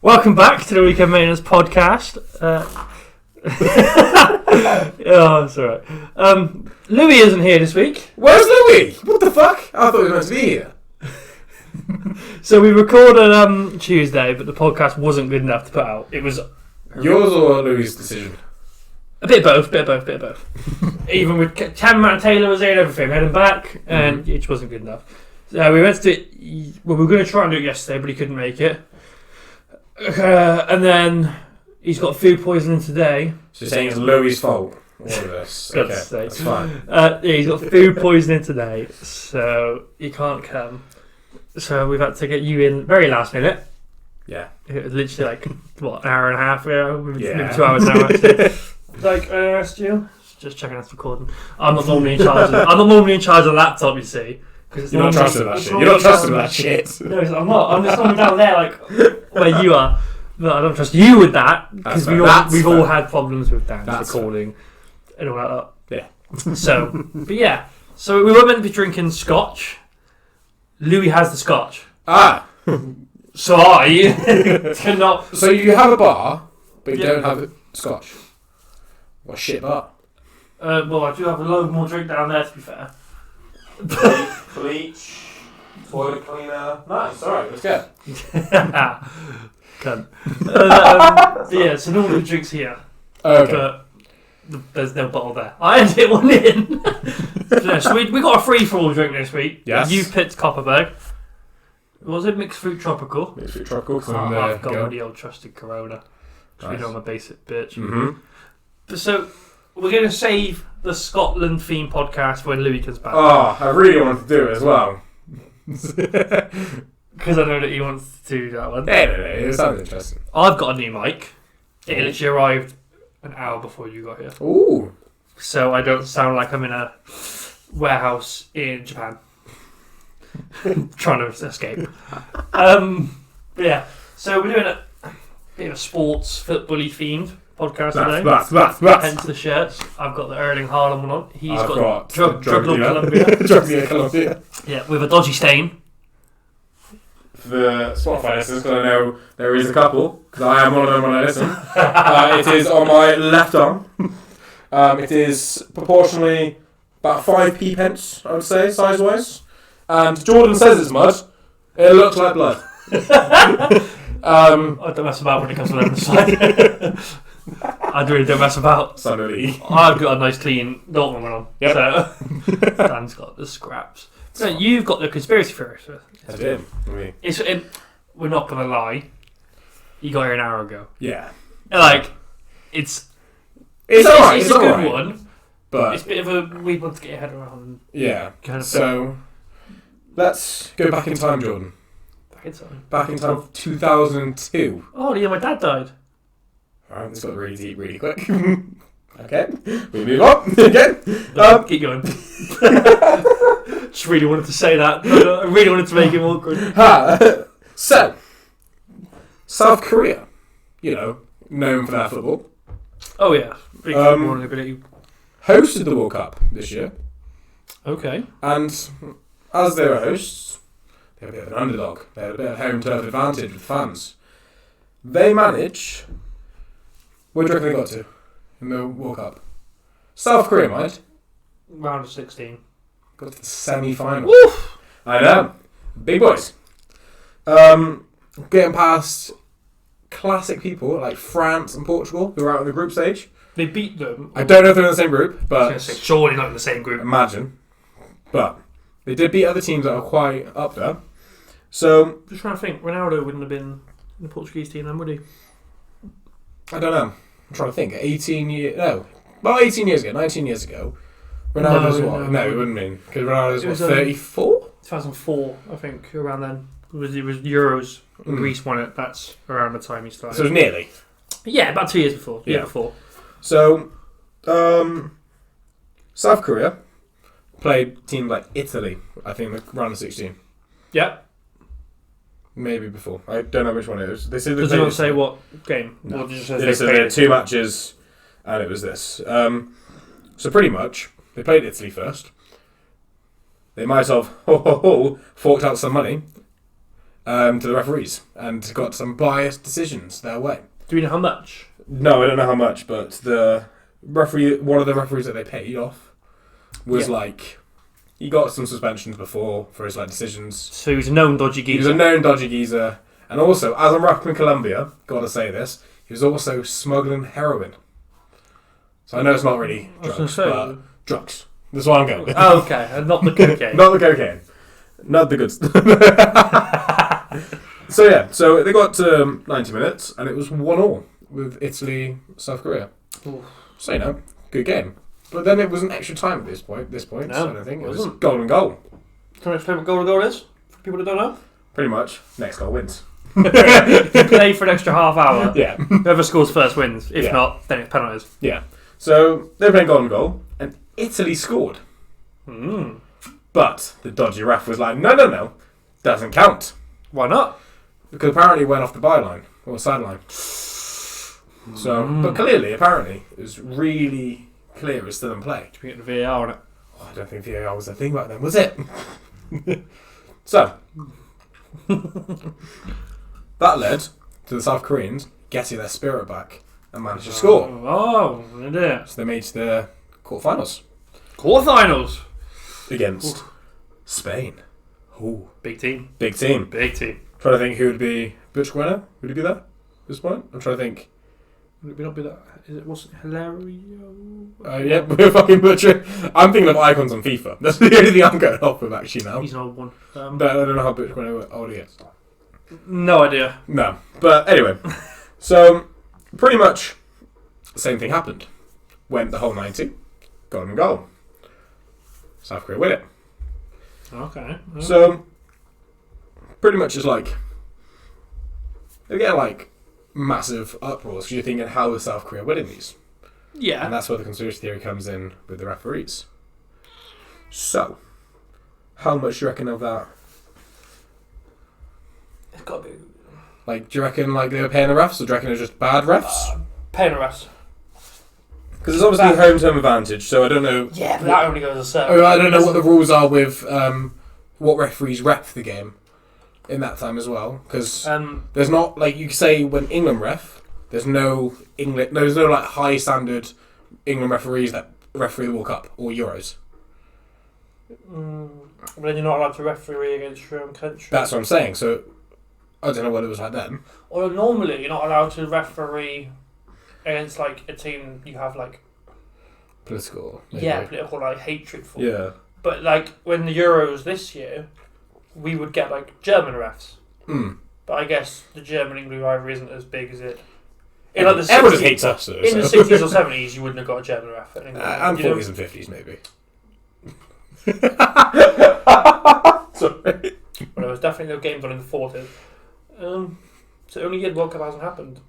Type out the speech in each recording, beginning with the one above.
Welcome back to the Weekend Maintenance Podcast. Oh, it's alright. Louis isn't here this week. Where's Louis? What the fuck? I thought he was meant to be here. So we recorded Tuesday, but the podcast wasn't good enough to put out. It was Yours or Louis' decision? a bit of both. Even with Cameron and Taylor was there and everything. We had him back, and it just wasn't good enough. So we went to do it. Well, we were going to try and do it yesterday, but he couldn't make it. And then he's got food poisoning today. So you're saying it's Louis' fault? All of this. Okay, that's fine. Yeah, he's got food poisoning today, so he can't come. So we've had to get you in very last minute. Yeah. It was literally like, what, an hour and a half ago? Maybe Yeah. 2 hours now, actually. Like, I asked you. Just checking that's recording. I'm not normally in charge of the laptop, you see. You're not trusting that shit. You're not trusting that shit. No, I'm not. I'm just normally down there, like, where you are. But I don't trust you with that, because we've all had problems with Dan's recording and all like that. Yeah. So, but yeah. So we were meant to be drinking scotch. Louis has the scotch. Ah. So I cannot. So you have a bar, but you don't have scotch. What a shit bar. Well, I do have a load more drink down there, to be fair. Bleach, toilet cleaner. Nice, alright, let's go. Cunt. Yeah, so normally the drink's here. Okay. But there's no bottle there. I had to hit one in. So we got a free-for-all drink this week. Yes. You picked Copperberg. Was it Mixed Fruit Tropical? Mixed Fruit Tropical. I've got the old trusted Corona. Nice. We know I'm a basic bitch. Mm-hmm. So we're going to save the Scotland themed podcast for when Louis comes back. Oh, I really wanted to do it as well. Because I know that he wants to do that one. No, it sounds interesting. I've got a new mic. It literally arrived an hour before you got here. Ooh. So I don't sound like I'm in a warehouse in Japan. Trying to escape. But yeah, so we're doing a bit of a sports, football-y themed podcast today. That's. Hence the shirts. I've got the Erling Haaland one on. He's I've got Drug Lord Columbia. Columbia. Yeah, with a dodgy stain. For the Spotify listeners, because I know there is a couple, because I am one of them when I listen. It is on my left arm. It is proportionally about 5p pence, I would say, size-wise. And Jordan says it's mud. It looks like blood. I don't mess about when it comes to the side. I really don't mess about. Suddenly. I've got a nice clean Dortmund one on. Yep. So Dan's got the scraps. So you've got the conspiracy theories. I did. We're not going to lie. You got here an hour ago. Yeah. Like, it's alright. It's a good one. But it's a bit of a weird one to get your head around. Yeah. Kind of so, let's go back in time, Jordan. Back in time for 2002. Oh, yeah, my dad died. Alright, this got really deep really quick. Okay, we move on again. Keep going. Just really wanted to say that. I really wanted to make it awkward. So, South Korea, known for their football. Oh yeah, big football ability. Hosted the World Cup this year. Okay. And as they were hosts, they were a bit of an underdog. They had a bit of home turf advantage with fans. They managed. Where do you reckon they got to in the World Cup? South Korea, mind. Round of 16. Got to the semi-final. Woof! I know. Big boys. Getting past classic people like France and Portugal, who were out in the group stage. They beat them. I don't know if they're in the same group, but I was going to say, surely not in the same group. Imagine. But they did beat other teams that are quite up there. So Just trying to think, Ronaldo wouldn't have been in the Portuguese team then, would he? I don't know. I'm trying to think. 19 years ago, 19 years ago, Ronaldo's what? No, it wouldn't mean. Because Ronaldo's what, 34? 2004, I think, around then. It was Euros. Greece won it. That's around the time he started. So it was nearly. Yeah, about 2 years before. Yeah. Year before. So, South Korea played teams like Italy, I think, round of 16. Yeah. Maybe before. I don't know which one it is. They said Does it not say what game? No. What did you say? They said they had 2 matches, and it was this. So pretty much, they played Italy first. They might have forked out some money, to the referees and got some biased decisions their way. Do we know how much? No, I don't know how much, but the referee, one of the referees that they paid off, was he got some suspensions before for his decisions. So he's a known dodgy He was geezer. a known dodgy geezer, and also, as I'm repping Colombia, gotta say this, he was also smuggling heroin. So I know it's not really drugs, but drugs. That's what I'm going with. Oh, okay, and not the cocaine. Not the cocaine. Not the good stuff. So they got to 90 minutes, and it was 1-1 with Italy, South Korea. Oof. So, good game. But then it was an extra time at this point, No, so I don't think. It was wasn't. golden goal. Can I explain what goal is? For people that don't know? Pretty much. Next goal wins. You play for an extra half hour. Yeah. Whoever scores first wins. If Yeah. not, then it's penalties. Yeah. So they were playing golden goal, and Italy scored. But the dodgy ref was like, no, doesn't count. Why not? Because apparently it went off the byline, or sideline. So, but clearly, apparently, it was really clear it's still in play. We get the VAR on it. Oh, I don't think VAR was a thing back then, was it? So, that led to the South Koreans getting their spirit back and managed to score. Oh, they did. So they made the quarterfinals Quarterfinals. against Spain. Ooh, Big team. big team. Big team. Trying to think who would be Butch Winner. Would he be there at this point? I'm trying to think. Would it not be that? Is it wasn't Hilario? Yeah, we're fucking butchering. I'm thinking of icons on FIFA. That's the only thing I'm going off with actually now. He's an old one. But I don't know how Butch Winner old he is. No idea. No. But anyway, so pretty much the same thing happened. Went the whole 90, golden goal. South Korea win it. Okay. So pretty much it's they get massive uproars because you're thinking, how is South Korea winning these? Yeah. And that's where the conspiracy theory comes in with the referees. So, how much do you reckon of that? It's got to be. Do you reckon they were paying the refs, or do you reckon it was just bad refs? Paying the refs. Because it's obviously home term advantage, so I don't know. Yeah, but that only goes a certain. I don't know what the rules are with what referees ref the game in that time as well. Because there's not you could say when England ref, there's no high standard England referees that referee the World Cup or Euros. But then you're not allowed to referee against your own country. That's what I'm saying. So I don't know what it was like then. Or normally you're not allowed to referee against a team you have Political. Maybe. yeah, political hatred for. Yeah. But when the Euros this year, we would get German refs. But I guess the German-England rivalry isn't as big as it. In the everyone 60s, hates us. in the 60s or 70s, you wouldn't have got a German ref. And 40s and 50s maybe. Sorry. But there was definitely no games on in the 40s. So only year the World Cup hasn't happened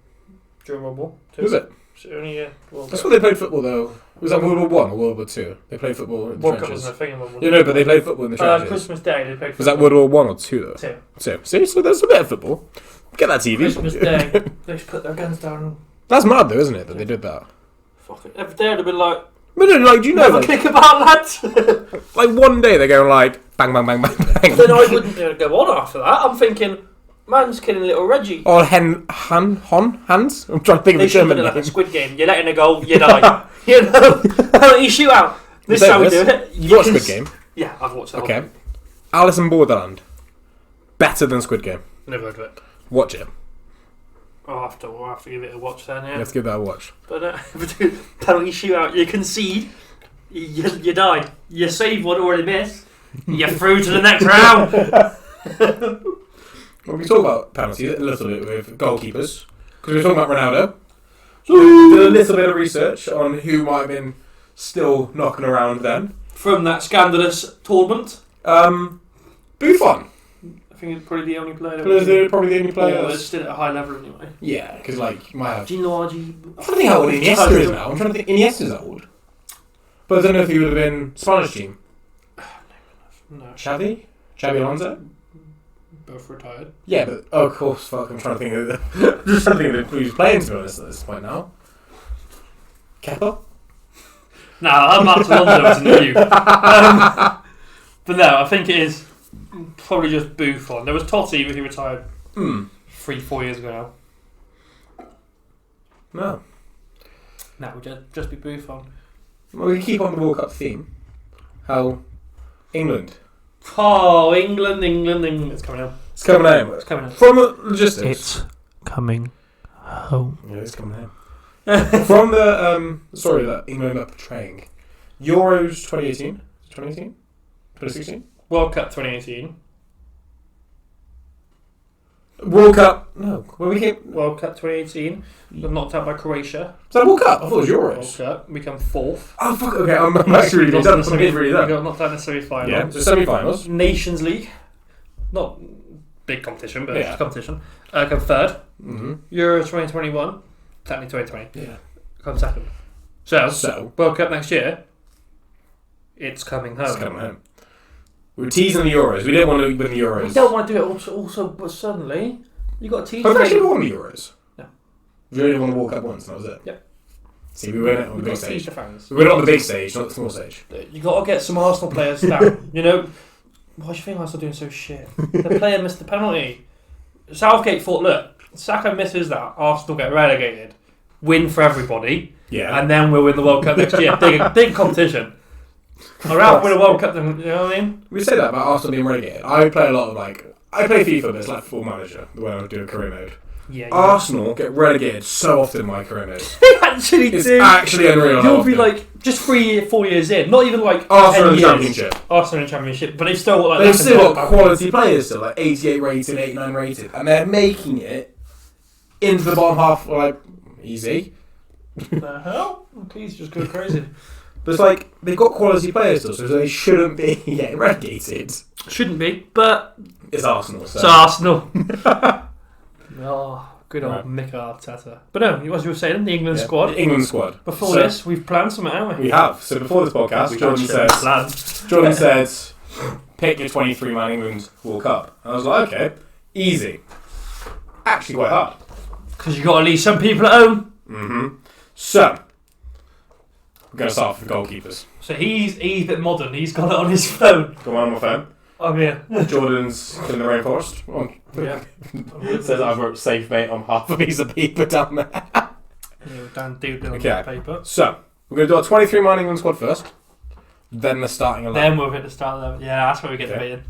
during World War II. Was it? So only year World That's Cup. what they played football though. Was that World War One or World War Two? They played football in the World Cup trenches. wasn't a thing in World War You know, but they played football in the trenches. Christmas Day they played Was that football. World War One or Two though? Two. See, so there's a bit of football. Get that TV. Christmas Day, they just put their guns down. That's mad though, isn't it? That they did that. Fuck it. Every day I'd have been like, But no, do you know? never kick about, lads. One day they're going bang, bang, bang, bang, bang. Then I wouldn't go on after that. I'm thinking, man's killing little Reggie. Or Hans? I'm trying to think of They a should have German done name. a Squid Game. You're letting a goal, you die. Penalty shootout. This is how we do it. You watched Squid Game? Yeah, I've watched that. Okay. Alice in Borderland. Better than Squid Game. Never heard of it. Watch it. We'll have to give it a watch then, yeah. You have to give that a watch. But penalty shootout, you concede, you die. You save one or you miss, you're through to the next round. Well, we talk about penalties a little bit with goalkeepers. Because we were talking about Ronaldo. So did a little bit of research on who might have been still knocking around then. From that scandalous tournament. Buffon. I think it's probably the only player. Probably the only player. Or still at a high level anyway. Yeah, because you might have... Ginardi. I'm trying to think how old Iniesta is now. I'm trying to think Iniesta's old. But I don't know if he would have been Spanish team. No. Xavi Alonso? Both retired. Yeah, but of course, fuck, I'm trying to think of just trying to think of who he's playing, to be honest, at this point now. Kepa? No, I'm Max Alonso was in the youth. But no, I think it is Probably just Buffon. There was Totti, but he retired Hmm. 3-4 years ago now. No. No, it would just be Buffon. Well, we keep on the World Cup theme. How England. Oh, England. It's coming home. It's coming home. It's coming home. From the logistics. It's coming home. Yeah, it's coming home. From the story that England are portraying, Euros 2018? 2018? 2016? World Cup 2018. World Cup. No. When we came. World Cup 2018. Knocked out by Croatia. Was that World Cup? I thought it was World Euros. Cup. We come 4th. Oh, fuck. Okay, I'm actually really done. I'm really We done. got knocked out in the semi-final. Yeah, so semi-finals. Nations League. Not big competition, but Yeah. it's competition. Come 3rd. Mm-hmm. Euro 2021. Technically 2020. Yeah. Come 2nd. So, So, World Cup next year. It's coming home. it's coming home. We were teasing the Euros. We didn't want to win the Euros. We don't want to do it also but suddenly you got a team. But we've actually won the Euros. No. We only won the World Cup once, and that was it. Yep. See, we win it on the big Teach stage. the fans. We win it on the big stage, not the small stage. You got to get some Arsenal players down. You know, why do you think Arsenal are doing so shit? The player missed the penalty. Southgate thought, look, Saka misses that, Arsenal get relegated, win for everybody, Yeah. and then we'll win the World Cup next year. Big competition. I'd rather win a World Cup than, you know what I mean? We say that about Arsenal being relegated. I play a lot of I play FIFA, but it's like Football Manager, when I do a career mode. Yeah. Arsenal get relegated so often in my career mode. They actually It's do. actually unreal. how You'll be often. like just 4 years in, not even like Arsenal 10 in the years. Championship. Arsenal in Championship, but they've still got like. They've that still got back. quality players still, like 88 rated, 89 rated, and they're making it into the bottom half, like, easy. The hell? Please just go crazy. But it's like, they've got quality players still, so they shouldn't be getting relegated. Shouldn't be, but It's Arsenal, so. it's Arsenal. Oh, good old Right. Mikel Arteta. But no, as you were saying, the England Yeah, squad. the England squad. Before So, this, we've planned something, haven't we? we have. So before this podcast, Jordan says, pick your 23-man England World Cup. And I was like, okay, easy. Actually quite hard. Because you got to leave some people at home. Mm-hmm. So, we're going to start with the goalkeepers. So he's a bit modern. He's got it on his phone. Go on my phone. I'm here. Jordan's in the rainforest. On. Yeah. It says I wrote safe mate on half a piece of paper down there. Dan Doodle on Okay. paper. So, we're going to do our 23-man England squad first. Then the starting 11. Then we'll hit the start 11. Yeah, that's where we get Okay. debated.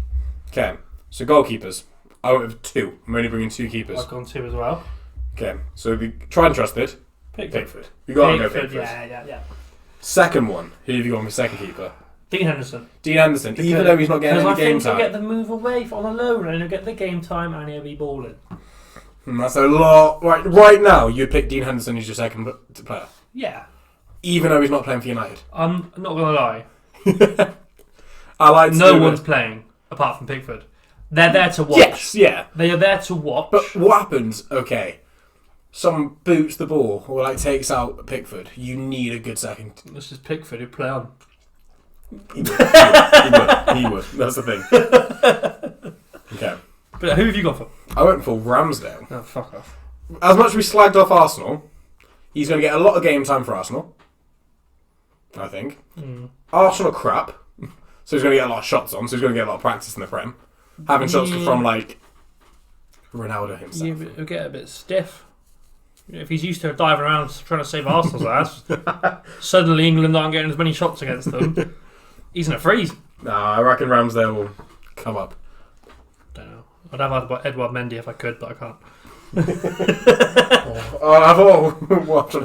Okay, so goalkeepers. I went with 2. I'm only bringing 2 keepers. I've gone 2 as well. Okay, so the tried and trusted, Pickford. Pickford. You got to go Pickford, Pickford. yeah. Second one, who have you got with second keeper? Dean Henderson. Dean Anderson, even though he's not getting Because any I game think he'll time. get the move away on a loan and he'll get the game time and he'll be balling. That's a lot. Right now, you'd pick Dean Henderson as your second player. Yeah. Even though he's not playing for United. I'm not going to lie. I like to No do one's it. playing apart from Pickford. They're there to watch. Yes, yeah. They are there to watch. But what happens, okay, someone boots the ball or takes out Pickford, you need a good second. This is Pickford who play on. He would. He would. That's the thing. Okay. But who have you gone for? I went for Ramsdale. Oh, fuck off. As much as we slagged off Arsenal, he's going to get a lot of game time for Arsenal. I think. Arsenal are crap. So he's going to get a lot of shots on, so he's going to get a lot of practice in the Prem. Having shots from, Ronaldo himself. He'll get a bit stiff. If he's used to diving around trying to save Arsenal's ass, suddenly England aren't getting as many shots against them. He's in a freeze. Nah, I reckon Ramsdale will come up. Don't know. I'd have Edward Mendy if I could, but I can't. I thought, what?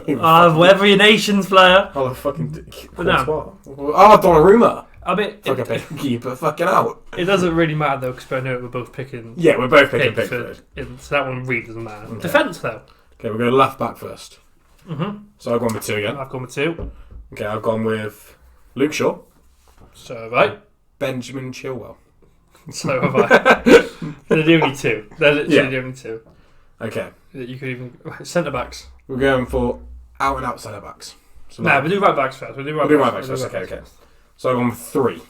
Every nation's player. Oh, fucking. But no. Oh, Donnarumma. I mean, Fuck a pick keeper, fucking out. it doesn't really matter though, because I know we're both picking Yeah, we're both picking Pickford. Pickford. So that one really doesn't matter. Okay. Defence though. Okay, we'll go left back first. Mm-hmm. So I've gone with 2 again. I've gone with 2. Okay, I've gone with Luke Shaw, So have I. Benjamin Chilwell. So have I. They're the only 2. They're literally the only 2. Okay, That you could even centre backs. we're going for out and out centre backs. So Nah, we'll do right backs first. We'll do right backs first. Okay. So I've gone with 3,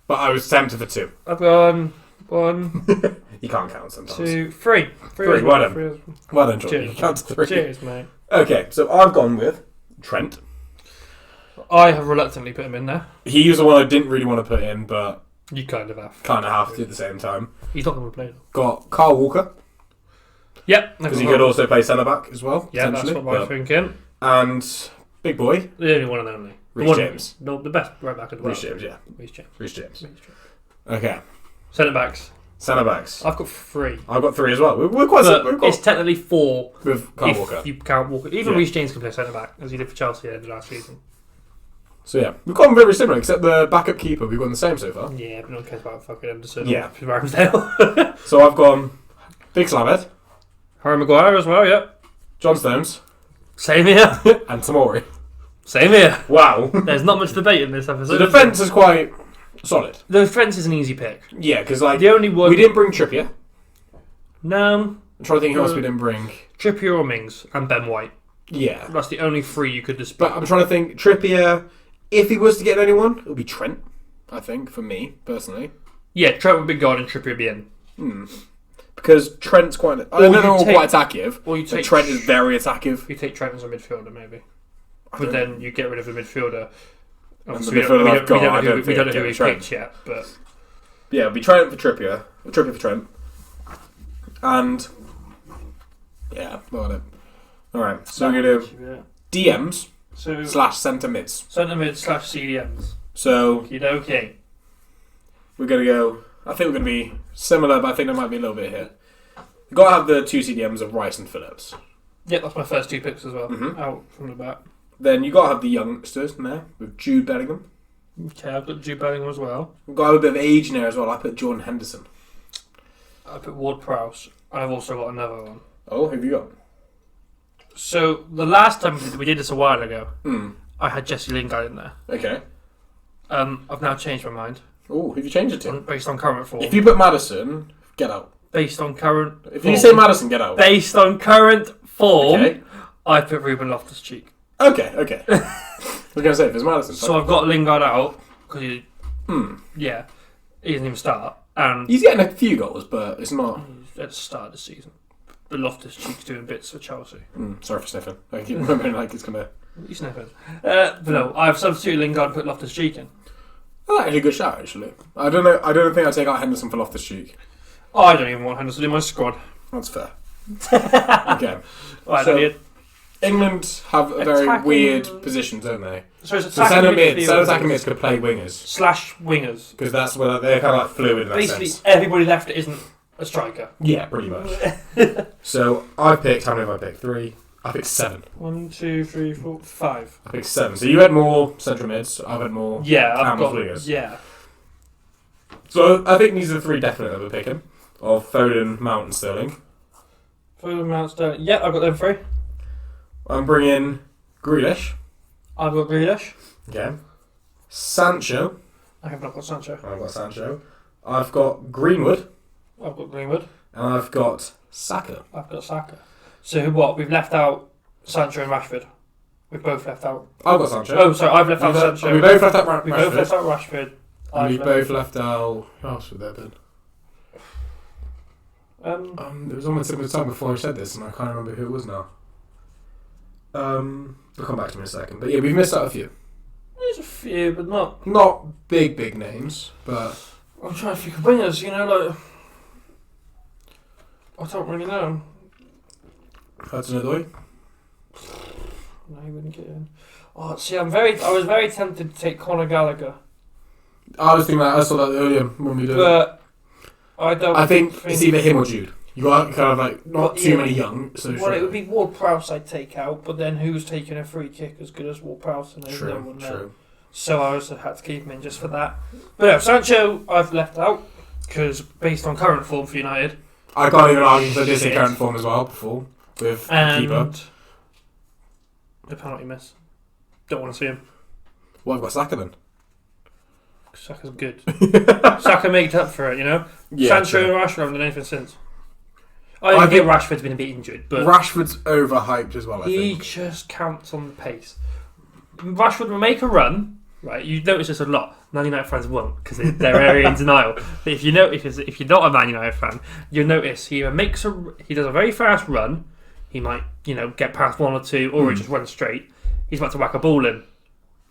but I was tempted for 2. I've gone 1, You can't count sometimes. 2, 3. 3, well done. 3. Well done, Jordan. Cheers. You count to 3. Cheers, mate. Okay, so I've gone with Trent. I have reluctantly put him in there. He was the one I didn't really want to put in, but You kind of have. Kind of have to at the same time. He's not going to play though. Got Carl Walker, Yep. because he could also play centre-back as well, Yeah, that's potentially. what I was thinking. And big boy, The only one and only. Reece James. No, the best right back in the world. Reece James, yeah. Reece James. Reece James. Reece James. Okay. Centre backs. Centre-backs. I've got 3. I've got 3 as well. We're quite But we've it's got technically 4 with Carl if Walker. you count Walker. Even Yeah. Reece James can play centre back, as he did for Chelsea at the end of last season. So yeah, we've got them very similar, except the backup keeper we've got the same so far. Yeah, but no one cares about fucking Anderson. Yeah. Or Ramsdale. So I've gone Big Slabhead, Harry Maguire as well. Yep. John Stones, Same here. and Tamori. Same here. Wow. There's not much debate in this episode. The defence is quite solid. The defence is an easy pick. Yeah, because like The only one we didn't bring Trippier. No, I'm trying to think who else we didn't bring. Trippier or Mings and Ben White. Yeah, That's the only 3 you could dispute. but I'm trying to think Trippier. If he was to get anyone, it would be Trent. I think for me personally. Yeah, Trent would be gone and Trippier would be in. Because Trent's quite. I Or don't know you take- quite attackive. Or you But take Trent is very attackive. You take Trent as a midfielder, maybe. I But don't- then you get rid of the midfielder. And Obviously, the midfielder I've got, I don't we think don't know I'd who get we Trent. picked yet, but Yeah, it'd be Trent for Trippier. Trippier for Trent. And yeah, got it. All right, so we're gonna do DMs So / centre mids. centre mid / CDMs. So Okay. we're gonna go. I think we're gonna be similar, but I think there might be a little bit here. You gotta have the 2 CDMs of Rice and Phillips. Yeah, that's my first 2 picks as well. Mhm. Out from the back. Then you gotta have the youngsters in there with Jude Bellingham. Okay, I've got Jude Bellingham as well. We've got a bit of age in there as well. I put Jordan Henderson. I put Ward Prowse. I've also got another one. Oh, who have you got? So the last time we did this a while ago, Hmm. I had Jesse Lingard in there. Okay. I've now changed my mind Oh, who have you changed it to? based on current form. If you put Madison, get out. Based on current. If form. you say Madison, get out. Based on current form, Okay. I put Ruben Loftus-Cheek. Okay. I was gonna say if it's Madison. So I've got Lingard out because he Hmm. doesn't even start, and He's getting a few goals, but it's not. he's at the start of the season. But Loftus-Cheek's doing bits for Chelsea. Sorry for sniffing. I keep remembering like it's gonna. You sniffing? But no, I've substituted Lingard and put Loftus-Cheek in. Oh, that's actually a good shout. Actually, I don't know. I don't think I'd take out Henderson for Loftus-Cheek. Oh, I don't even want Henderson in my squad. That's fair. Okay. Right, So- Elliot. England have a very Attacking- weird position, don't they? So it's So centre mid, midfielders centre attacking mids could play wingers / wingers. because that's where they're kind of like fluid in that Basically, sense. everybody left that isn't a striker. Yeah, pretty much. So I picked. How many have I picked? 3. I picked 7. 1, 2, 3, 4, 5. I picked 7. So you had more central mids. I've had more. Yeah, I've Campbell's got. wingers. Yeah, So I think these are the 3 definite that we're picking of Foden, Mount, and Sterling. Foden, Mount, Sterling. Yeah, I've got them 3. I'm bringing Grealish. I've got Grealish. Okay. Sancho. I have not got Sancho. I've got Sancho. I've got Greenwood. I've got Greenwood. And I've got Saka. I've got Saka. So what? We've left out Sancho and Rashford. We've both left out. I've got Sancho. Oh, sorry, I've left out Sancho. We both left out We both left Rashford. out Rashford. And we both left out. Who else would there been? There was almost similar time before I said this, and I can't remember who it was now. They'll come back to me in a second. But yeah, we've missed out a few. There's a few, but not. Not big names, but I'm trying to think of wingers. You know, like I don't really know. Hudson-Odoi. No, he wouldn't get in. Oh, see, I was very tempted to take Conor Gallagher, I was thinking that. I saw that earlier when we did it. but I don't. I think it's either him or Jude. You got kind of like not But, too yeah. many young. So Well, it would be Ward Prowse I'd take out, but then who's taking a free kick as good as Ward Prowse? And there's no one there. True. So I also had to keep him in just for that. But no, Sancho I've left out because based on current form for United I can't even argue for this in current form as well before with the and keeper. the penalty miss. Don't want to see him. Well, I've got Saka then. Saka's good. Saka made up for it, you know. Sancho and Rashford haven't done anything since. I think Rashford's been a bit injured, but Rashford's overhyped as well. I he think. just counts on the pace. Rashford will make a run, right? You notice this a lot. Man United fans won't because they're very in denial. But if you're not a Man United fan, you'll notice he does a very fast run. He might get past 1 or 2, or he just runs straight. He's about to whack a ball in.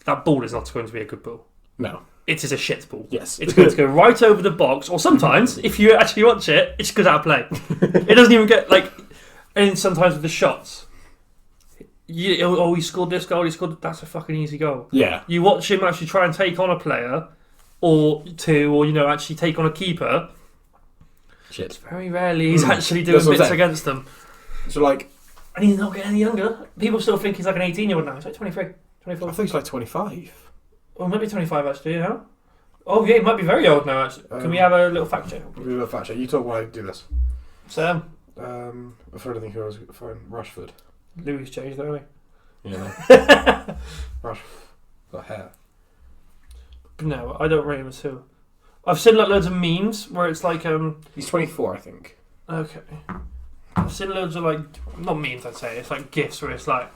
That ball is not going to be a good ball. No. it is a shit ball. Yes. It's going to go right over the box, or sometimes, if you actually watch it, it just goes out of play. It doesn't even get, like, and sometimes with the shots, he scored this goal, that's a fucking easy goal. Yeah. You watch him actually try and take on a player, or two, or, actually take on a keeper. Shit. Very rarely he's actually doing bits against them. So, like... And he's not getting any younger. People still think he's like an 18-year-old now. He's like 23, 24. I think he's like 25. Well, maybe 25 actually, Oh yeah, he might be very old now actually. Can we have a little fact check? We'll do a little fact check. You talk while I do this. Sam? I'm trying to think who I was fine. Rashford. Louis changed, don't he? Yeah. Rashford. Got hair. No, I don't rate him as who. I've seen like loads of memes where it's like He's 24, I think. Okay. I've seen loads of like not memes I'd say, it's like GIFs where it's like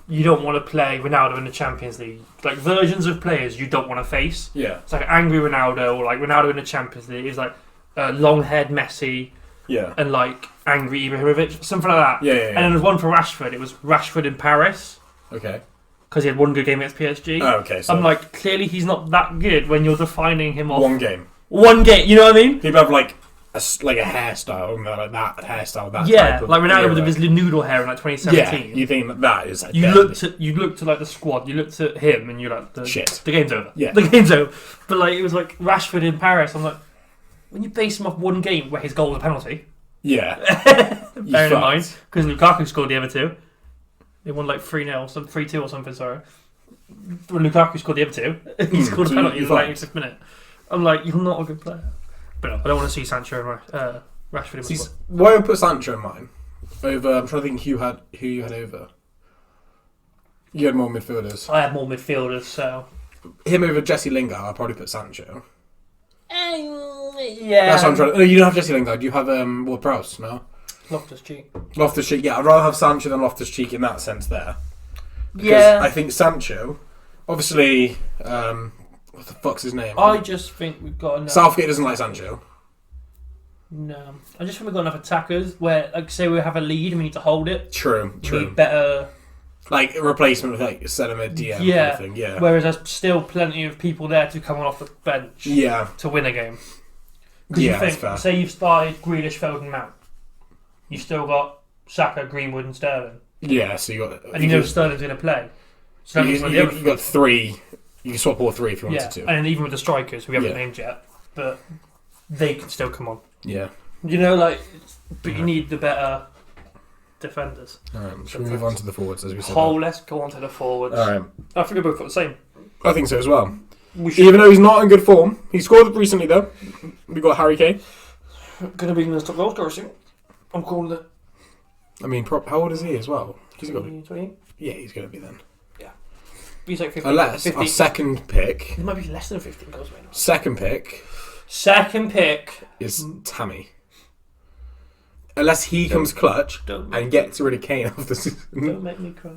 you don't want to play Ronaldo in the Champions League. Like versions of players you don't want to face. Yeah. It's like angry Ronaldo or like Ronaldo in the Champions League. It's like long haired Messi. Yeah. And like angry Ibrahimovic, something like that. Yeah. And then there's one for Rashford. It was Rashford in Paris. Okay. Because he had one good game against PSG. Oh, okay. So I'm like, clearly he's not that good when you're defining him off. one game. One game, you know what I mean? People have like a hairstyle, like that hairstyle, that yeah, type of like Ronaldo era. with his noodle hair in like 2017. Yeah, you think that is like you deadly. looked at like the squad, you looked at him, and you're like, shit. The game's over. Yeah, the game's over. But like it was like Rashford in Paris. I'm like, when you base him off one game where his goal was a penalty. Yeah. Bearing in mind, because Lukaku scored the other two. They won like 3-0, 3-2 or something. Sorry. When Lukaku scored the other two, he scored a penalty in the 96th minute. I'm like, you're not a good player. But no, I don't want to see Sancho and Rashford in my squad. Why I put Sancho in mine over? I'm trying to think who you had over. You had more midfielders. I had more midfielders, so him over Jesse Lingard. I'll probably put Sancho. Yeah. That's what I'm trying to... No, you don't have Jesse Lingard. You have Ward Prowse, no? Loftus-Cheek. Loftus-Cheek, yeah. I'd rather have Sancho than Loftus-Cheek in that sense there. Because yeah. I think Sancho, obviously, what the fuck's his name? I just think we've got enough... Southgate doesn't like Sancho. No. I just think we've got enough attackers where, like, say we have a lead and we need to hold it. True. We need better... Like a replacement with like centre-mid DM kind of thing, yeah. Whereas there's still plenty of people there to come on off the bench to win a game. Because you think, that's fair. say you've started Grealish, Foden, Mount. You've still got Saka, Greenwood and Sterling. Yeah, so you got... And you know Sterling's going to play. So you got three. You can swap all three if you wanted to. And even with the strikers, we haven't named yet, but they can still come on. Yeah. You know, like... But you need the better... defenders. Alright, should we move on to the forwards as we said? Let's go on to the forwards. Alright. I think we both got the same. I think so as well. Even though he's not in good form. He scored recently though. We got Harry Kane. Gonna be in the top goal scorer soon. I'm calling it. I mean, how old is he as well? He's got 20? Yeah, he's going to be then. Yeah. He's like 15. Unless 50. our second pick. He might be less than 15 goals right now. Second pick is Tammy. Unless he comes clutch and gets rid of Kane off the season. Don't make me cry.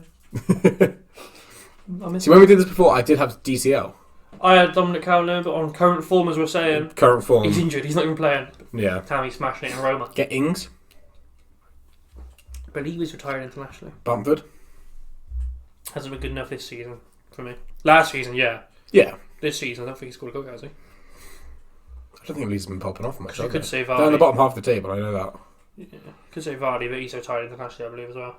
See, when we did this before, I did have DCL. I had Dominic Calvert, but on current form, as we're saying. Current form. He's injured. He's not even playing. Yeah. Tammy's smashing it in Roma. Get Ings. But he was retired internationally. Bamford. Hasn't been good enough this season for me. Last season, yeah. Yeah. This season, I don't think he scored a goal, has he? I don't think Leeds have been popping off much. You could say Vardy. They're on the bottom half of the table, I know that. Yeah. Could say Vardy, but he's retired internationally, I believe, as well.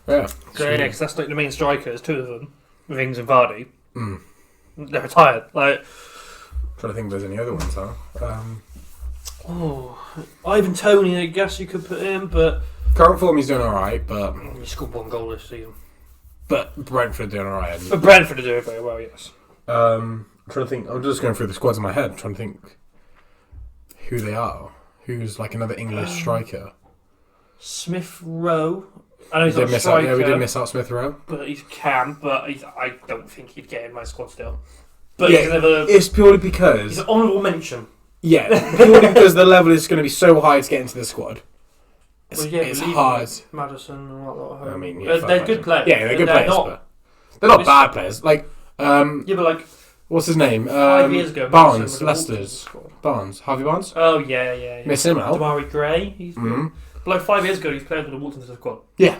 Yeah. So next, that's like the main strikers, two of them, with Ings and Vardy. They're retired. Like, trying to think if there's any other ones, huh? Ivan Toney, I guess you could put in, but current form he's doing alright, but he scored one goal this season. But Brentford doing alright. But Brentford are doing very well, yes. I'm trying to think. I'm just going through the squads in my head, trying to think who they are. Who's like another English striker? Smith Rowe. I know he's we not a striker. we did miss out Smith Rowe. But he can, but I don't think he'd get in my squad still. But he's it's purely because... He's an honourable mention. Yeah, purely because the level is going to be so high to get into the squad. It's hard. Maddison and what I mean, they're good players. Yeah, they're good players. They're not bad players. Like, but like... What's his name? 5 years ago. Barnes, Leicester's. Barnes. Harvey Barnes? Oh, yeah. Miss him out. Damari Gray. He's good. But like 5 years ago, he's played with the Walton squad. Yeah.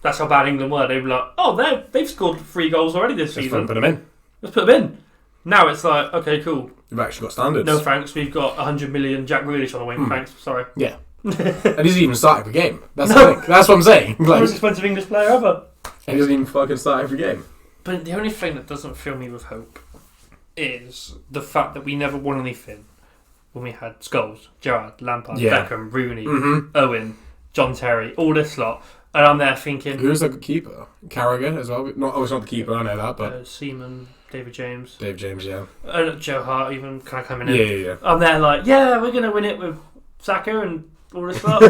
That's how bad England were. They were like, oh, they've scored 3 goals already this season. Put them in. Let's put them in. Now it's like, okay, cool. You've actually got standards. No thanks, we've got 100 million Jack Grealish on the wing. Thanks, sorry. Yeah. And he's even started every game. That's the thing. That's what I'm saying. Like, most expensive English player ever. And he doesn't even fucking start every game. But the only thing that doesn't fill me with hope is the fact that we never won anything when we had Scholes, Gerrard, Lampard, Beckham, Rooney, Owen, John Terry, all this lot. And I'm there thinking... Who's the keeper? Carragher as well? It's not the keeper, I know that, but... Seaman, David James. David James, yeah. And Joe Hart even kind of coming in. Yeah. I'm there like, yeah, we're going to win it with Saka and all this lot.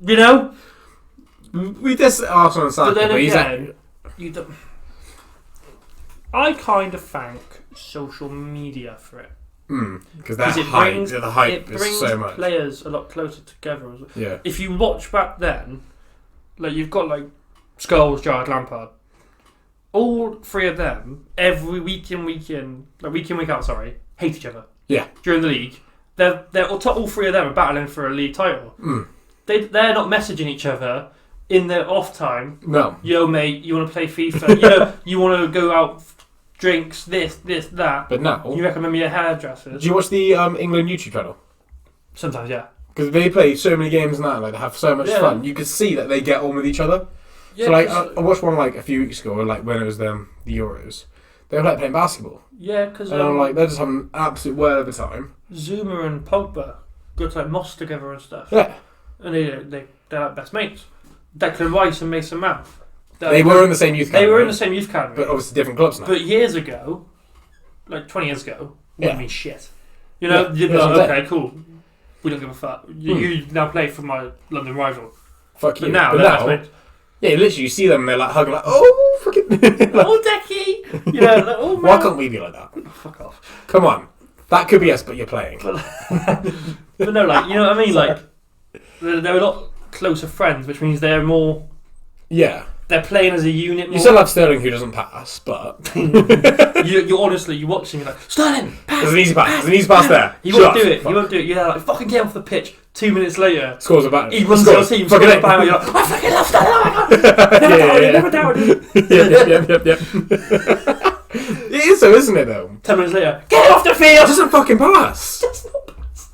You know? We diss Arsenal and Saka, but then but again, you don't... I kind of thank social media for it. Because the hype is so much. It brings players a lot closer together as well. Yeah. If you watch back then, like you've got like Scholes, Gerrard, Lampard, all 3 of them every week in week out, hate each other. Yeah. During the league, they're all 3 of them are battling for a league title. They're not messaging each other in their off time. No. Yo mate, you want to play FIFA? You want to go out. Drinks, this, that. But now... You recommend me a hairdresser? Do you watch the England YouTube channel? Sometimes, yeah. Because they play so many games and that, like, they have so much fun. You could see that they get on with each other. Yeah, so, like, I watched one, like, a few weeks ago, like, when it was the Euros. They were, like, playing basketball. Yeah, because... And I'm like, they're just having an absolute whirl of a time. Zuma and Pogba go to, like, Moss together and stuff. Yeah. And they're like best mates. Declan Rice and Mason Mount. They were in the same youth academy. They were in the same youth academy. But obviously different clubs now. But years ago, like 20 years ago, wouldn't mean shit. You know, you'd be like, okay, cool. We don't give a fuck. You now play for my London rival. Fuck you. But now, yeah, literally, you see them and they're like hugging, like, oh, fucking. Oh, Decky! You know, like, oh, man. Why can't we be like that? Oh, fuck off. Come on. That could be us, but you're playing. But no, like, you know what I mean? Like, they're a lot closer friends, which means they're more. Yeah. They're playing as a unit more. You still have Sterling who doesn't pass, but... you honestly, you watch him, you're like, Sterling, pass! There's an easy pass. There's an easy pass there. He won't do it. He won't do it. You're like, fucking get off the pitch. 2 minutes later... Scores a back. He runs to your team, scores a back, you're like, I fucking love Sterling! Oh my God! Never doubted it. Yep. It is so, isn't it, though? 10 minutes later, get off the field! Doesn't fucking pass. Does not pass.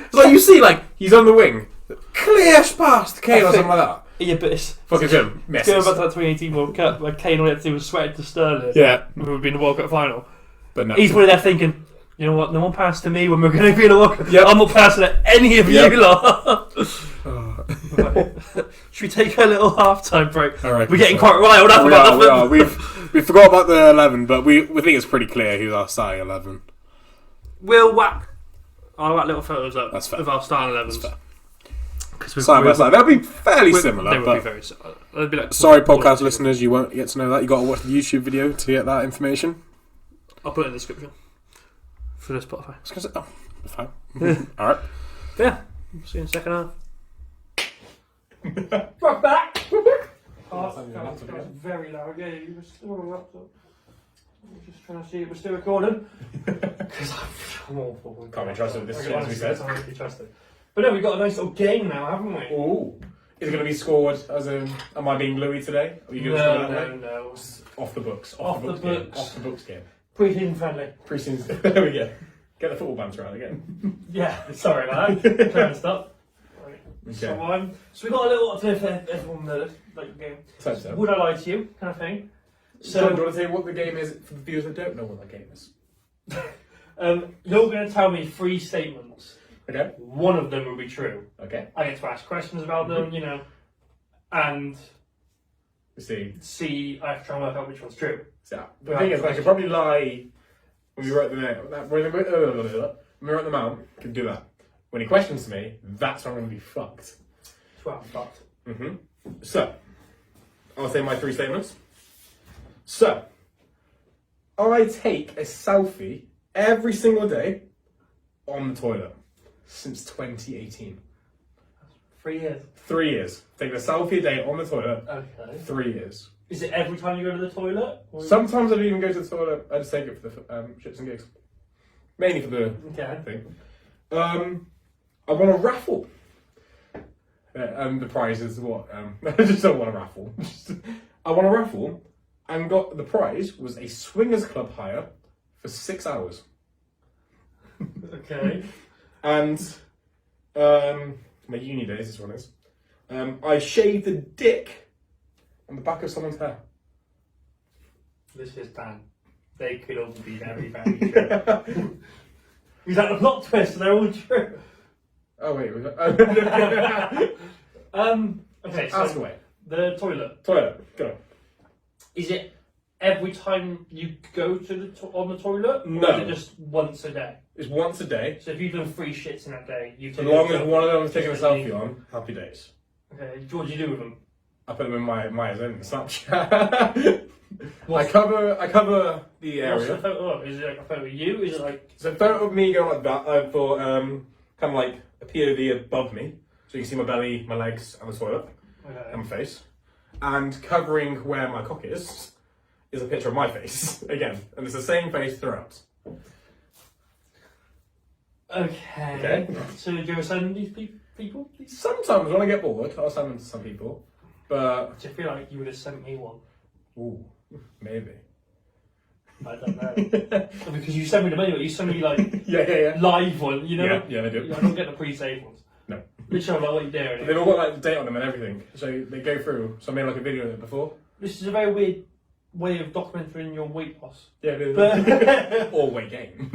It's like, you see, like, he's on the wing. Clear pass to Kane or something like that. Yeah, but it's... Fucking good. Messes. Going back to that 2018 World Cup where Kane all he had to do was sweat to Sterling. Yeah. When we would be in the World Cup final. But no. He's probably there thinking, you know what, no one passed to me when we're going to be in the World Cup. Yep. I'm not passing at any of you lot. Right. Should we take a little half-time break? All right, we're getting quite riled up about that. We forgot about the 11, but we think it's pretty clear who's our starting 11. I'll whack little photos up of our starting 11s. That's fair. Side by side. They'll be fairly similar. They would be very similar. Be like sorry, podcast listeners, you won't get to know that. You got to watch the YouTube video to get that information. I'll put it in the description for the Spotify. I was going to say, fine. All right. Yeah. See you in the second half. We're back. That was very loud. Yeah, you were still on the laptop. I'm just trying to see if we're still recording. Because I'm awful. Can't be trusted with this shit, as we said. Can't be trusted. But no, we've got a nice little game now, haven't we? Ooh. Is it going to be scored as in, am I being Louis today? Are you going to score that way? No. Off the books. Off the books. Off the books game. Pre-season friendly. Pre-season. There we go. Get the football banter out again. Yeah, sorry about that. Trying to stop. Right. Okay. So we got a little to everyone knows, like the game. So. Would I lie to you, kind of thing. So, do you want to say what the game is for the viewers that don't know what that game is? You're going to tell me 3 statements. Okay. One of them will be true. Okay. I get to ask questions about them, you know, and see. I have to try and work out which one's true. So the thing is, I could probably lie when we wrote them out. When we wrote them out, I could do that. When he questions me, that's when I'm going to be fucked. Well, fucked. So, I'll say my 3 statements. So, I take a selfie every single day on the toilet since 2018. 3 years. 3 years. Taking a selfie a day on the toilet. Okay. 3 years. Is it every time you go to the toilet? Sometimes I don't even go to the toilet. I just take it for the shits and gigs. Mainly for the thing. I won a raffle. And the prize is what? I just don't want a raffle. I won a raffle, and got the prize was a swingers club hire for 6 hours. Okay. And my uni days, this one is. I shaved the dick on the back of someone's hair. This is Dan. They could all be very, very true. Is that a plot twist? They're all true. Oh wait, was Okay, ask so away. the toilet. Toilet, go. Is it every time you go to on the toilet? Or No. is it just once a day? It's once a day. So if you've done 3 shits in that day, you've As taken long a as selfie. one of them is taking a Just selfie leave. on, happy days. Okay, what do you do with them? I put them in my own Snapchat. I What's- cover the What's the area. photo of? Is it like a photo of you? Is it like... So a photo of me going like that for kind of like a POV above me, so you can see my belly, my legs, and the toilet, Okay. and my face. And covering where my cock is a picture of my face again, and it's the same face throughout. Okay. So do you ever send these people? Sometimes when I get bored, I'll send them to some people, but Do you feel like you would have sent me one? ooh, maybe. I don't know. Because you send me them anyway. You send me like Yeah. live one, you know? Yeah, they do. I don't get the pre-saved ones. No. Literally, I'm like, what are you doing? They've all got like the date on them and everything, so they go through. So I made like a video of it before. This is a very weird way of documenting your weight loss. Yeah, But or weight gain.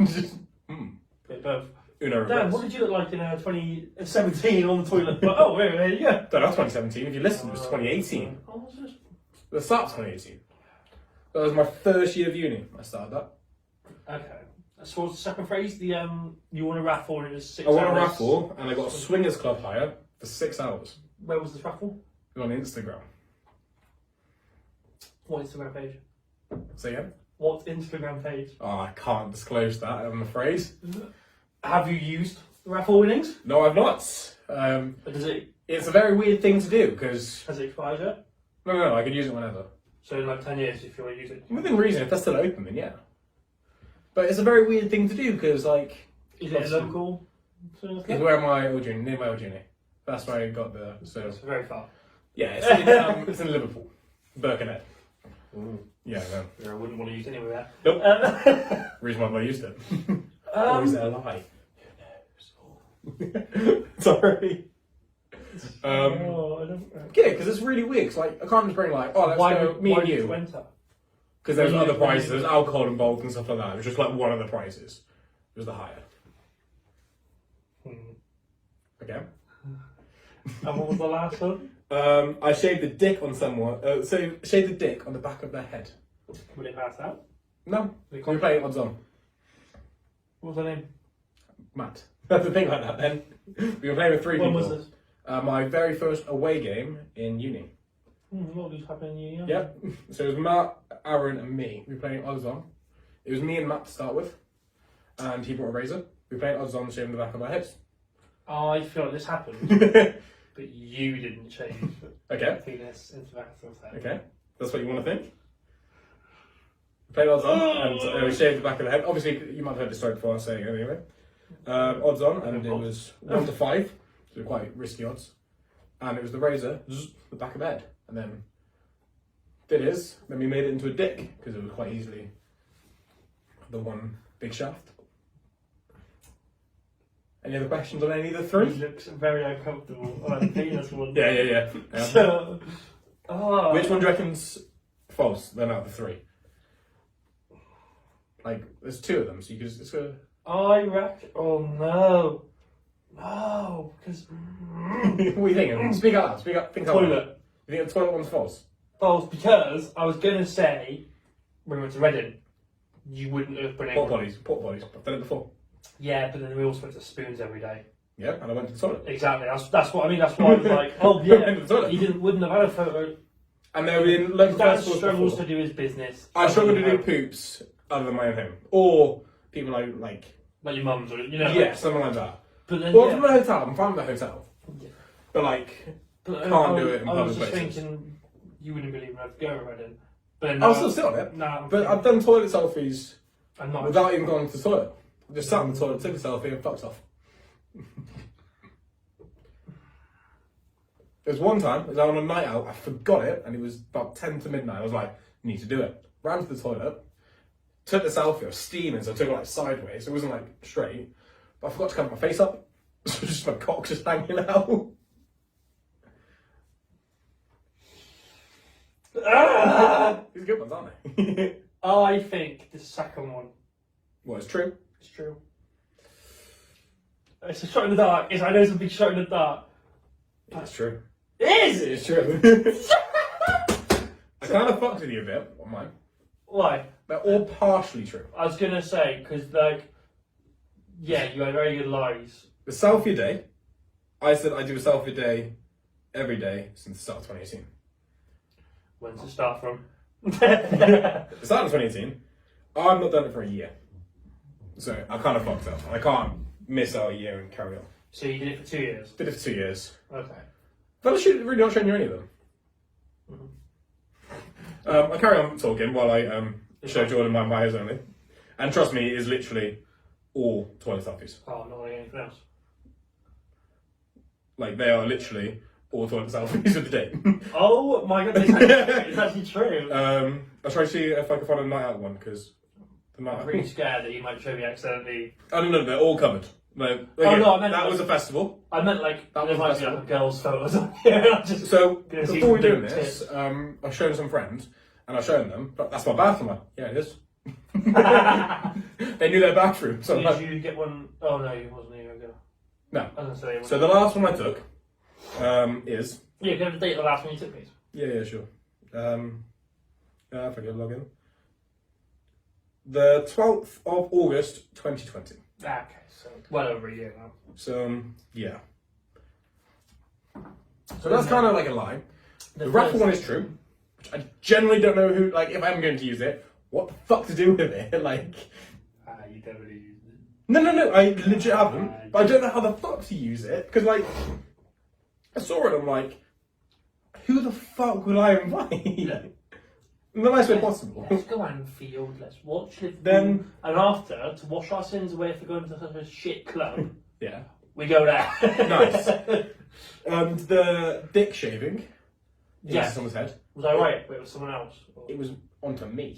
bit both. Uno Dan, reverse. what did you look like in 2017 on the toilet? But, oh, wait, there you go. No, that's 2017. If you listen, it was 2018. Oh, what's this? The start of 2018. That was my first year of uni. I started that. Okay. So what's the second phrase? The you won a raffle and it was 6 I won a hours. raffle and I got a swingers club hire for 6 hours. Where was this raffle? It was on Instagram. What Instagram page? Say again? What Instagram page? Oh, I can't disclose that, I'm afraid. Have you used the raffle winnings? No, I've not. Or does it It's a very weird thing to do because has it expired yet? no, I could use it whenever. So in like 10 years if you want to use it. Within reason, if they're still open, then yeah. But it's a very weird thing to do because, like, Is it a Obviously. local sort of it's thing? where my old uni, near my old uni. That's where I got the. So It's very far. yeah, it's in Liverpool, Birkenhead. Yeah, no. Yeah, I wouldn't want to use it anyway. Nope. Reason why I used it. Or is it a lie? Who knows? Sorry. Oh, I don't know. Yeah, because it's really weird. 'Cause, like, I can't just bring like, oh, let's go, me why and did you. enter? Because there's Why other you- prizes, there's alcohol involved and stuff like that. It was just like one of the prizes. It was the higher. Okay. And what was the last one? I shaved the dick on someone. So shaved the dick on the back of their head. Would it pass out? No, The we were playing odds on. What was her name? Matt. That's the thing like that. Then we were playing with 3 When people. was this? My very first away game in uni. A lot of these happened in uni. Yep. So it was Matt, Aaron, and me. We were playing odds on. It was me and Matt to start with, and he brought a razor. We played odds on, shaving the back of our heads. I feel like this happened, but you didn't change Okay. penis into that sort of thing. Okay. That's what you want to think. We played odds on, and we shaved the back of the head. Obviously, you might have heard the story before. I'm saying it anyway. Odds on, and it was 1 to 5, so quite risky odds. And it was the razor, the back of the head, and then then we made it into a dick because it was quite easily the one big shaft. Any other questions on any of the He 3? looks very uncomfortable. Oh, the penis one. Yeah. So, oh. Which one do you reckon's false? Then out of the 3. Like, there's 2 of them, so you can just go. I reckon. Oh no. No, because. What are you thinking? Speak out loud. Speak up. Think out loud. Toilet. You think the toilet one's false? False, because I was going to say, when we went to Reading, you wouldn't have been able Porta bodies. I've done it before. Yeah, but then we also went to Spoons every day. Yeah, and I went to the toilet. Exactly, that's what I mean, that's why I was like, oh yeah, Went to the toilet. he wouldn't have had a photo. And there have been local Dan festivals struggles before. to do his business. I struggle to do poops other than my own home. Or people like Like your mum's or, you know. yeah, something like that. But then, Or yeah. from a hotel, I'm fine with the hotel. Yeah. But like, But can't do it in I was public just places. thinking, you wouldn't believe when I'd go to Reading. But then I was still sit on it. Nah, But I've done toilet selfies I'm not. without even going to the toilet. I just sat on the toilet, took a selfie and fucked off. There was one time, I was on a night out, I forgot it, and it was about 10 to midnight. I was like, need to do it. Ran to the toilet, took the selfie, I was steaming, so I took it like sideways, so it wasn't like straight. But I forgot to cover my face up, so just my cock just hanging out. These are good ones, aren't they? I think the second one Well, it's true. is true. It's a shot in the dark. I know it's a big shot in the dark. It's true. It is! It's true. I kind of fucked with you a bit on mine. Why? They're all partially true. I was gonna say, because, like, yeah, you had very good lies. The selfie a day, I said I do a selfie a day every day since the start of 2018. When's it start from? The start of 2018, I've not done it for a year. So I kind of fucked up. I can't miss out a year and carry on. So you did it for 2 years? Did it for 2 years. Okay. But I should really not showing you any of them. I carry on talking while I show Jordan my eyes only. And trust me, it is literally all toilet selfies. Oh, not like anything else. Like, they are literally all toilet selfies of the day. Oh my god, it's actually true. I'll try to see if I can find a night out one, because the night I'm out... really scared that you might show me accidentally. Oh, no, they're all covered. No, again, no, I meant that like- was a festival. I meant like, That there was might be possible. like a girl's photos on here. I'm just So, gonna see before we some doing big this, tits. I've shown some friends, and I've shown them, but that's my bathroom. Like, yeah, it is. They knew their bathroom. So, I'm Did like, you get one? Oh no, you wasn't a year ago. no. I was gonna say. So the last one I took is... Yeah, can I date the last one you took, please? Yeah, sure. If I can log in. The 12th of August, 2020. Okay, so well over a year now. So, yeah. So that's kind of like a lie. The raffle one is true, which I generally don't know who, like, if I'm going to use it, what the fuck to do with it? Like, You definitely used it. no, I legit haven't, but I don't know how the fuck to use it, because, like, I saw it, I'm like, who the fuck will I invite? In the nice way possible. Let's go Anfield, let's watch Liverpool. Then- and after, to wash our sins away for going to such a shit club, Yeah. we go there. Nice. The dick shaving. Yes. Someone's head. Was I right? Wait, it was someone else? Or- It was onto me.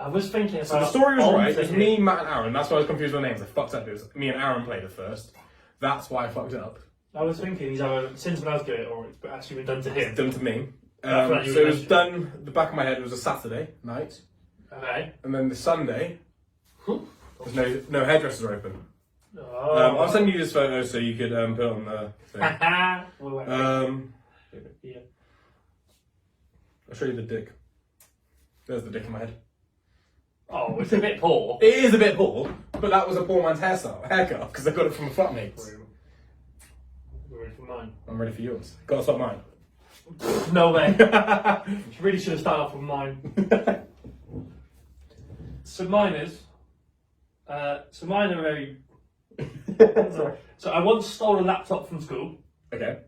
I was thinking So the about story was onto right. It was him. me, Matt, and Aaron. That's why I was confused with the names. I fucked up. It was me and Aaron played it first. That's why I fucked it up. I was thinking he's either since when I was doing it or it's actually been done to him. It's done to me. I feel like you So it was mentioned done. The back of my head was a Saturday night, Okay. and then the Sunday. There's no hairdressers are open. Oh. I'll send you this photo so you could put it on the thing. Wait. Yeah. I'll show you the dick. There's the dick in my head. Oh, it's a bit poor. It is a bit poor, but that was a poor man's haircut because I got it from a flatmate. We're ready for mine. I'm ready for yours. Gotta stop mine. No way. Really should have started off with mine. So mine is. So mine are very. Sorry. So I once stole a laptop from school. Okay.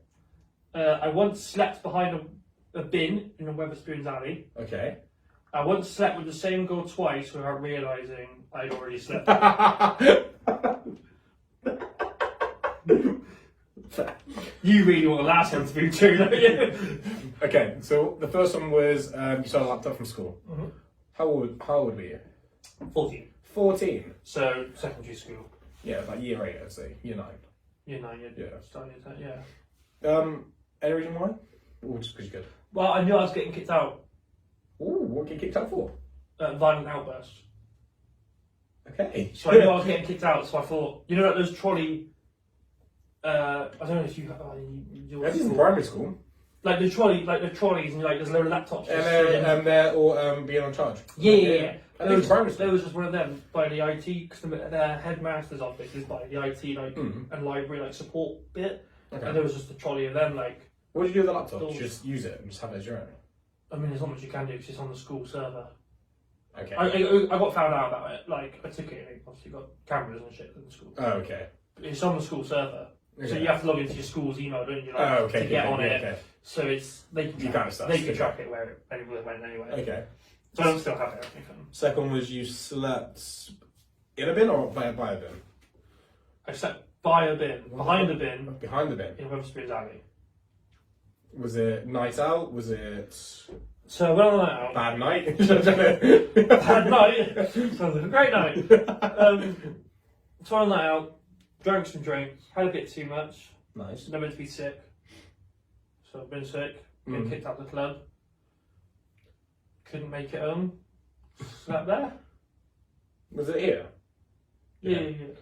I once slept behind a bin in a Weatherspoons alley. Okay. I once slept with the same girl twice without realising I'd already slept. You really want the last one to be true, don't you? Okay, so the first one was you stole a laptop from school. Mhm. How old were you? 14. 14. So secondary school. Yeah, like year 8, I'd say. Year 9. Year 9, year Yeah. starting year 10, yeah. Any reason why? Or just because you're good? Well, I knew I was getting kicked out. Ooh, what get kicked out for? Violent outbursts. Okay. So I knew I was getting kicked out, so I thought, you know, like those trolley. I don't know if you. I did in primary school. Like the trolleys, and like there's a load of laptops. And they're all being on charge. Yeah. I think it's primary There school. was just one of them by the IT, because their headmaster's office is by the IT and library support bit, and Okay. there was just a trolley of them What did you do with the laptop? Those- Just use it and just have it as your own? I mean, there's not much you can do because it's on the school server. Okay. I got found out about it. I took it and it obviously got cameras and shit in the school. Oh, okay. It's on the school server. So Okay. you have to log into your school's email, don't you? Oh, okay. To get on it. Okay. So it's they can You track, kind of they can track it where it went anyway. Okay. So I still have everything. Second was you slept in a bin or by a bin? I slept by a bin, behind a bin, Behind the bin. in Weatherspoons Alley. Was it night out? Was it So I went on a night out. bad night? Bad night. Sounds like a great night. So I went on a night out, drank some drinks, had a bit too much. Nice. Never meant to be sick. So I've been sick, been kicked out of the club. Couldn't make it home. Slept there. Was it here? Yeah. I'm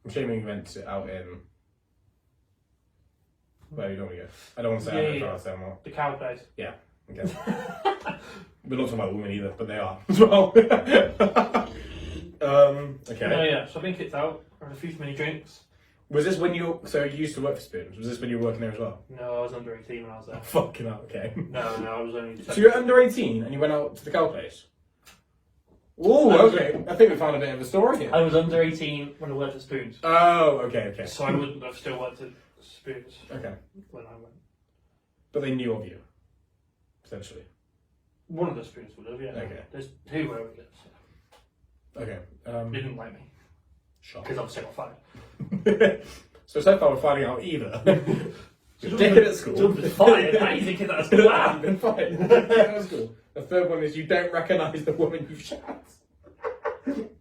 assuming you went out in. Where you don't want to go. I don't want to say Yeah. I say more. The cow place. Okay. We're not talking about women either, but they are as well. Okay. Yeah. So I've been kicked out. I had a few too many drinks. Was this when you used to work for Spoons? Was this when you were working there as well? No, I was under 18 when I was there. Fucking hell, okay. No, I was only. So you're under 18 and you went out to the cow place? Oh, okay. I think we found a bit of a story here. I was under 18 when I worked at Spoons. Oh, okay. So I wouldn't have still worked at Spoons Okay. when I went. But they knew of you, essentially. One of the Spoons would have, yeah. Okay. There's two where we live. Okay. They didn't like me. Shock. Because obviously I got fired. So far we're finding out either. You're dickhead at school. You've been fired. How are you thinking that's good? You've been fired. Dickhead at school. The third one is you don't recognise the woman you've shot.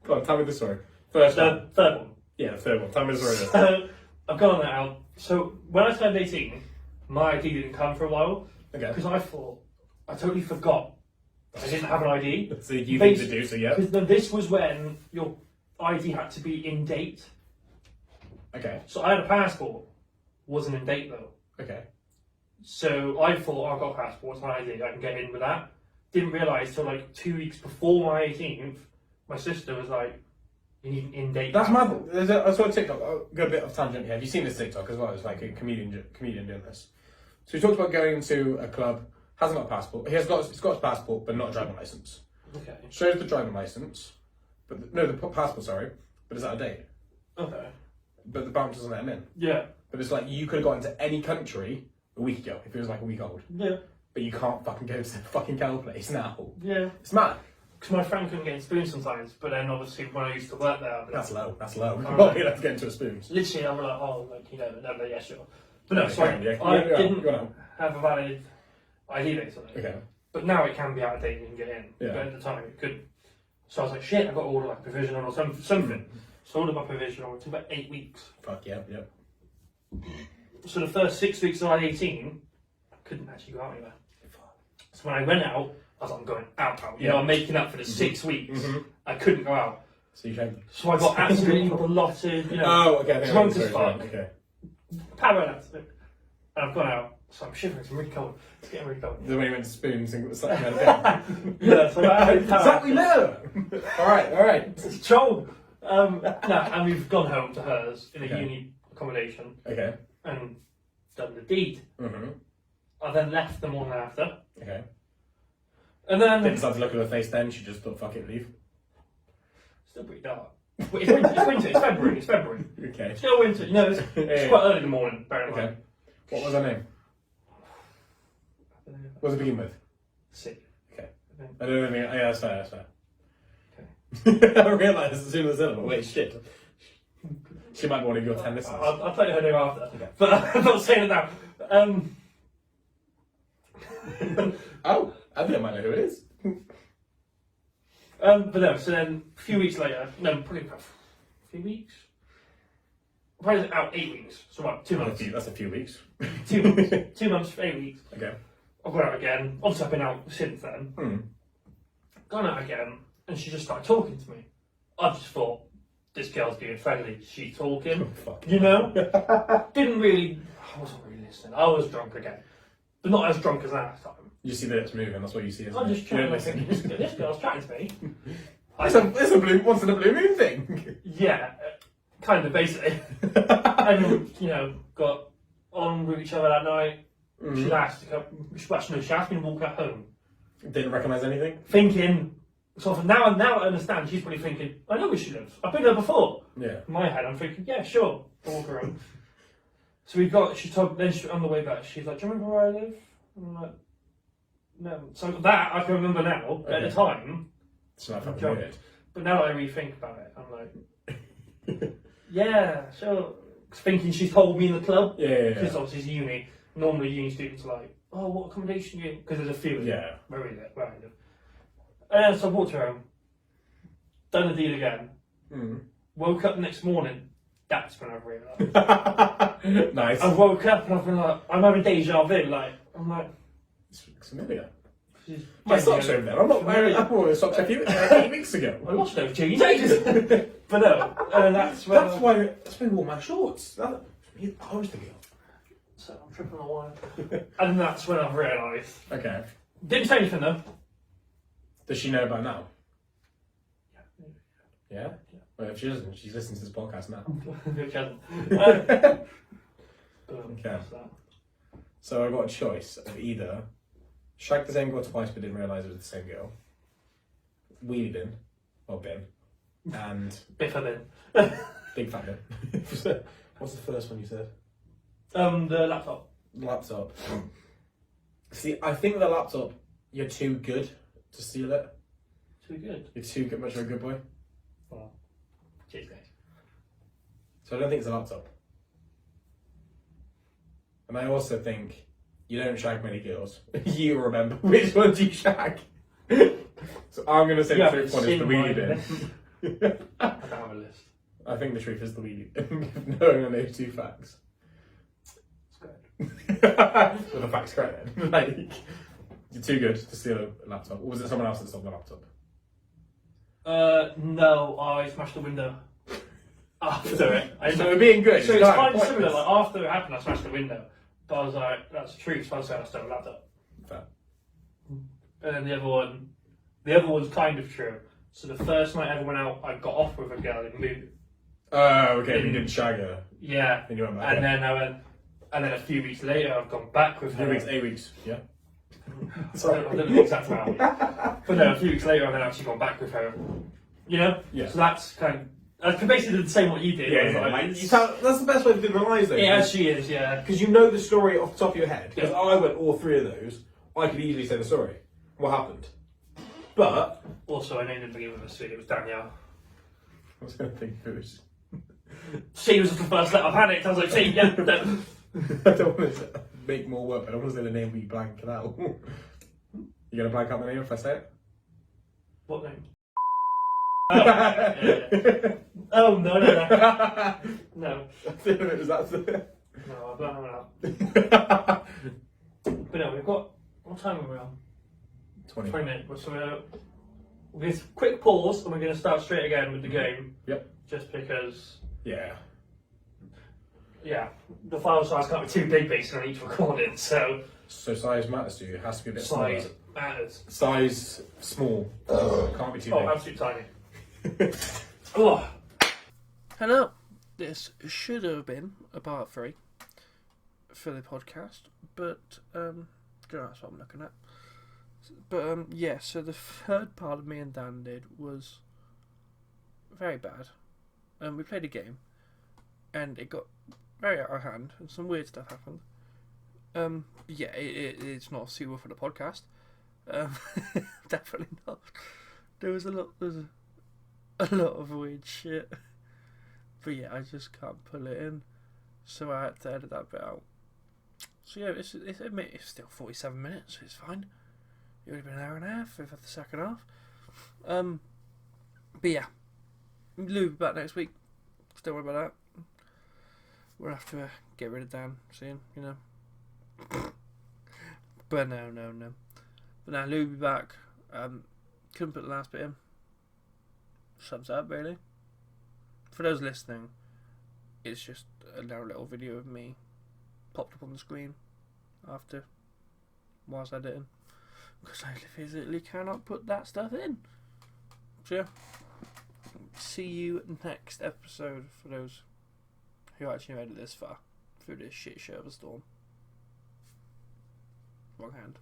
Go on, tell me the story. First one. The third one. Yeah, the third one. Tell me the story. So I've gone on that out. So when I turned 18, my ID didn't come for a while. Okay. Because I totally forgot I didn't have an ID. So you need to do so, yeah. Because this was when your ID had to be in date. Okay. So I had a passport, wasn't in date though. Okay. So I thought I've got a passport, it's my ID, I can get in with that. Didn't realise till like 2 weeks before my 18th, my sister was like, you need an in date. That's mad. I saw a TikTok. I'll go a bit of tangent here. Have you seen this TikTok as well? It's like a comedian doing this. So he talks about going to a club, hasn't got a passport. He's got his passport, but not a driving license. Okay. Shows the driving license, but the passport. Sorry, but it's out of date. Okay. But the bank doesn't let him in. Yeah. But it's like you could have got into any country a week ago if it was like a week old. Yeah. But you can't fucking go to the fucking cow place now. Yeah. It's mad. Because my friend couldn't get in Spoons sometimes, but then obviously when I used to work there, I'd be like, That's low. Alright. Well, you have to get into a Spoons. literally I'm like, oh, like, you know, no, yeah, sure. But no, Okay, sorry, yeah. I Yeah, didn't go on. have a valid ID basically. Okay. But now it can be out of date and you can get in. Yeah. But at the time it couldn't. So I was like, shit, I've got to order like a provisional or something. So I ordered my provisional, it took about 8 weeks. Fuck yeah. So the first 6 weeks of I was 18, I couldn't actually go out anywhere. So when I went out, I was like, I'm going out. You know, I'm making up for the 6 weeks. I couldn't go out. So you can. So I got absolutely blotted, you know, Oh, okay. I think I drunk know the as story. fuck. Okay. power out. And I've gone out, so I'm shivering, it's really cold. It's getting really cold. Then when you went to Spoons and stuff like that. Yeah, so I had power. Exactly there. All right. It's cold. No, and we've gone home to hers in a Okay. uni accommodation Okay. and done the deed. Mm-hmm. I then left the morning after. Okay. And then Didn't decide to look at her face then. She just thought, fuck it, leave. still pretty dark. But it's winter, it's February. Okay. Still winter, you know, it's quite early in the morning, bear in Okay. mind. What was her name? What does it begin with? Sick. Okay. I think. I don't know. Yeah, that's fair. Okay. I realised as soon as I said it, but wait, shit. She might be one of your 10 listeners. I'll tell you her name after. Okay. But I'm not saying it now. Oh, I think I might know who it is. But no, so then a few weeks later, no, probably about a few weeks. Probably out 8 weeks. So what, 2 months? That's a few weeks. 2 months. 2 months, 8 weeks. Okay. I've gone out again. Obviously, I've been out since then. Hmm. Gone out again, and she just started talking to me. I just thought, this girl's being friendly. She's talking, Fuck. you know? Didn't really, I wasn't really listening. I was drunk again. But not as drunk as last time. You see that it's moving, that's what you see. I'm just chatting, thinking, this girl's chatting to me. It's a blue, once in a blue moon thing. Yeah, kind of, basically. And, you know, got on with each other that night. She asked to come, she asked me to walk her home. Didn't recognise anything? Thinking, sort of, now I understand, she's probably thinking, I know where she lives. I've been there before. Yeah. In my head, I'm thinking, yeah, sure, I'll walk her home. So we got, she told, then on the way back, she's like, do you remember where I live? And I'm like, no. So that I can remember now, but at the time, It's not fucking Drunk. weird. but now that I rethink about it, I'm like, yeah, sure. 'Cause thinking she's told me in the club, Yeah. because obviously it's uni. normally uni students are like, oh, what accommodation you in? Because there's a few of them. Yeah. Where we live. And so I walked home, done the deal again, woke up the next morning, that's when I realised. Nice. I woke up and I've been like, I'm having deja vu, I'm like... This looks familiar. My socks are over there. I'm not wearing Apple socks a few 8 weeks ago. I lost those jeans ages. But no, and that's when... That's why I wore my shorts. I was the girl. So I'm tripping on wire. And that's when I've realised. Okay. Didn't say anything though. Does she know about now? Yeah. Yeah? Well, if she doesn't, she's listening to this podcast now. Which hasn't. Okay. So I got a choice of either shag the same girl twice but didn't realise it was the same girl, wheelie bin, or bin, and Biff her bin. big fat bin. What's the first one you said? The laptop. Laptop. See, I think the laptop, you're too good to steal it. Too good. You're too good, much of a good boy. Well, cheers guys. So I don't think it's a laptop. And I also think you don't shag many girls. You remember which ones you shag. So I'm going to say the truth one is the wheelie bin. I don't have a list. I think the truth is the wheelie bin. Knowing I know two facts. It's good. So the facts correct then. Like, you're too good to steal a laptop. Or was it someone else that stole the laptop? No, I smashed the window. After it. So we're being good. So it's kind of similar. Like after it happened, I smashed the window. But I was like, that's the truth. So I said I stole a laptop. Fair. And then the other one's kind of true. So the first night I ever went out, I got off with a girl in Mood. Oh, okay. You didn't shag her. Yeah. Then you went back. And then I went, and then a few weeks later, I've gone back with her. 8 weeks. Yeah. Sorry, I don't know the exact amount. But no, a few weeks later, I've then actually gone back with her. You know? Yeah. So that's kind of. I basically did the same what you did. Yeah, Like, that's the best way to do the lies, though. yeah, she is, yeah. Because you know the story off the top of your head. Because Yeah. I went all 3 of those, I could easily say the story. What happened? But Also, I named the beginning with a sweet. It was Danielle. I was going to think it was. She was the first letter I panicked. I was like, see, yeah. No. I don't want to make more work, but I don't want to say the name we blank it out. You going to blank out the name if I say it? What name? Oh, yeah. Oh, no. No. It was that. No, I blanked that one out. But no, we've got. What time are we on? 20. 20 minutes. So we're going to quick pause and we're going to start straight again with the game. Yep. Just because, Yeah. yeah, the file size can't be too big based on each recording, so So size matters to you. It has to be a bit size smaller. matters. Size small. Can't be too Oh, big. absolutely tiny. Oh. Hello. This should have been a part 3 for the podcast, but that's what I'm looking at. But yeah, so the third part of me and Dan did was very bad. We played a game, and it got very out of hand, and some weird stuff happened. Yeah, it's not suitable for the podcast. Definitely not. There was a lot of weird shit. But yeah, I just can't pull it in, so I had to edit that bit out. So yeah, it's still 47 minutes, so it's fine. It would have been an hour and a half if I had the second half. But yeah, Lou will be back next week. Don't worry about that. We'll have to get rid of Dan soon, you know. But no. But now Lou will be back. Couldn't put the last bit in. Sums up, really. For those listening, it's just another little video of me popped up on the screen after whilst editing. Because I physically cannot put that stuff in. So yeah. See you next episode for those who actually made it this far through this shit show of a storm. Wrong hand.